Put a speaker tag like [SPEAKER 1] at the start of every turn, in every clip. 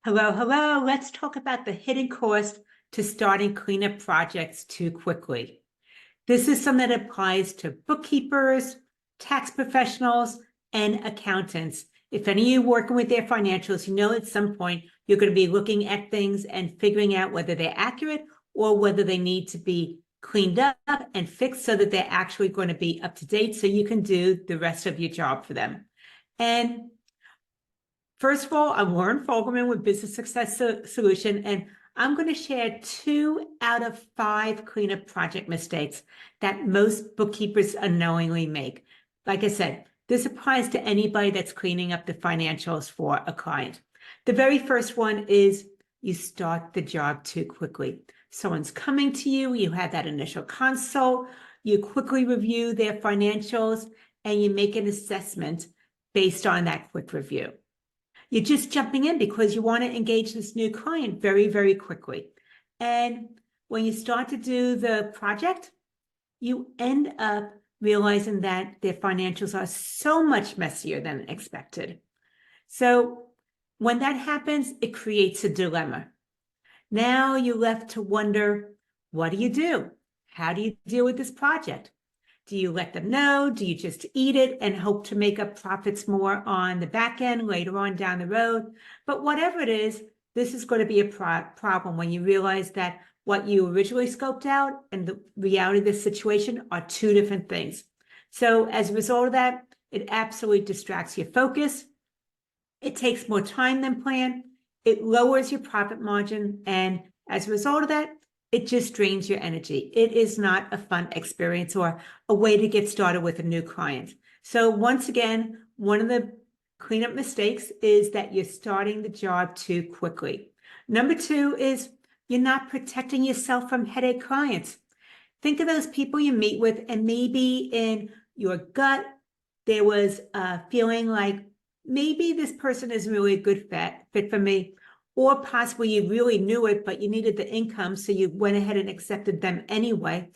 [SPEAKER 1] Hello, hello. Let's talk about the hidden cost to starting cleanup projects too quickly. This is something that applies to bookkeepers, tax professionals, and accountants. If any of you working with their financials, you know at some point you're going to be looking at things and figuring out whether they're accurate or whether they need to be cleaned up and fixed so that they're actually going to be up to date so you can do the rest of your job for them. And first of all, I'm Loren Fogelman with Business Success Solution, and I'm going to share 2 out of 5 cleanup project mistakes that most bookkeepers unknowingly make. Like I said, this applies to anybody that's cleaning up the financials for a client. The very first one is you start the job too quickly. Someone's coming to you, you have that initial consult, you quickly review their financials, and you make an assessment based on that quick review. You're just jumping in because you want to engage this new client very, very quickly. And when you start to do the project, you end up realizing that their financials are so much messier than expected. So when that happens, it creates a dilemma. Now you're left to wonder, what do you do? How do you deal with this project? Do you let them know? Do you just eat it and hope to make up profits more on the back end later on down the road? But whatever it is, this is going to be a problem when you realize that what you originally scoped out and the reality of this situation are 2 different things. So as a result of that, it absolutely distracts your focus. It takes more time than planned. It lowers your profit margin. And as a result of that, it just drains your energy. It is not a fun experience or a way to get started with a new client. So once again, one of the cleanup mistakes is that you're starting the job too quickly. Number 2 is you're not protecting yourself from headache clients. Think of those people you meet with, and maybe in your gut, there was a feeling like maybe this person isn't really a good fit for me. Or possibly you really knew it, but you needed the income, so you went ahead and accepted them anyway.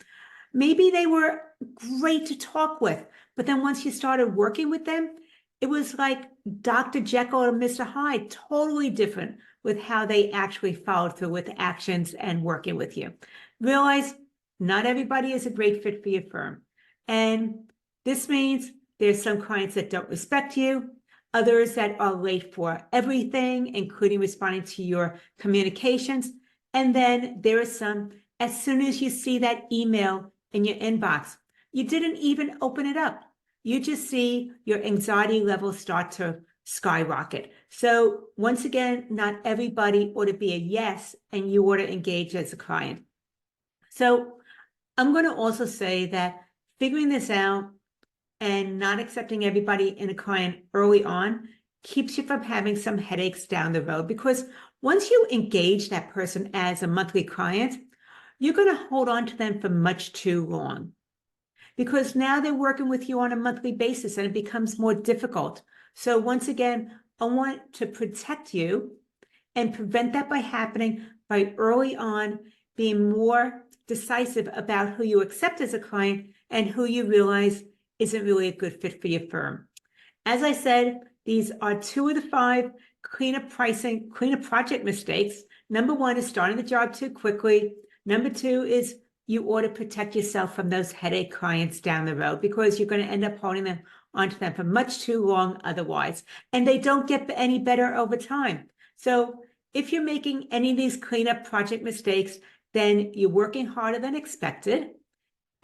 [SPEAKER 1] Maybe they were great to talk with, but then once you started working with them, it was like Dr. Jekyll and Mr. Hyde, totally different with how they actually followed through with actions and working with you. Realize not everybody is a great fit for your firm. And this means there's some clients that don't respect you, others that are late for everything, including responding to your communications. And then there are some, as soon as you see that email in your inbox, you didn't even open it up. You just see your anxiety levels start to skyrocket. So once again, not everybody ought to be a yes, and you ought to engage as a client. So I'm going to also say that figuring this out and not accepting everybody in a client early on keeps you from having some headaches down the road, because once you engage that person as a monthly client, you're going to hold on to them for much too long, because now they're working with you on a monthly basis and it becomes more difficult. So once again, I want to protect you and prevent that by happening by early on being more decisive about who you accept as a client and who you realize isn't really a good fit for your firm. As I said, these are 2 of the 5 cleanup project mistakes. Number 1 is starting the job too quickly. Number 2 is you ought to protect yourself from those headache clients down the road, because you're going to end up holding them onto them for much too long otherwise, and they don't get any better over time. So if you're making any of these cleanup project mistakes, then you're working harder than expected.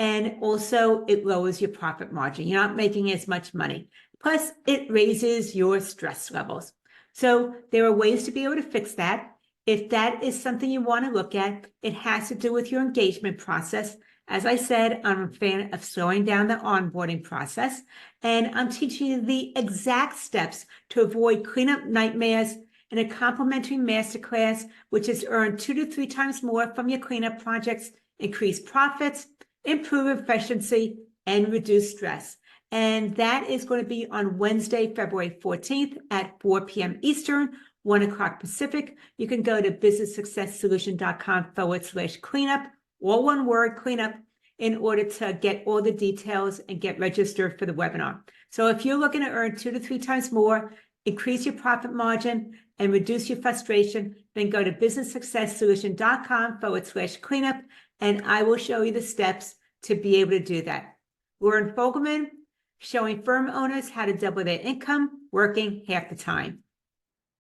[SPEAKER 1] And also it lowers your profit margin. You're not making as much money. Plus it raises your stress levels. So there are ways to be able to fix that. If that is something you want to look at, it has to do with your engagement process. As I said, I'm a fan of slowing down the onboarding process, and I'm teaching you the exact steps to avoid cleanup nightmares in a complimentary masterclass, which is earn 2 to 3 times more from your cleanup projects, increase profits, improve efficiency, and reduce stress. And that is going to be on Wednesday, February 14th at 4 p.m. Eastern, 1 o'clock Pacific. You can go to businesssuccesssolution.com/cleanup, all one word, cleanup, in order to get all the details and get registered for the webinar. So if you're looking to earn 2 to 3 times more, increase your profit margin, and reduce your frustration, then go to businesssuccesssolution.com/cleanup, and I will show you the steps to be able to do that. Loren Fogelman, showing firm owners how to double their income, working half the time.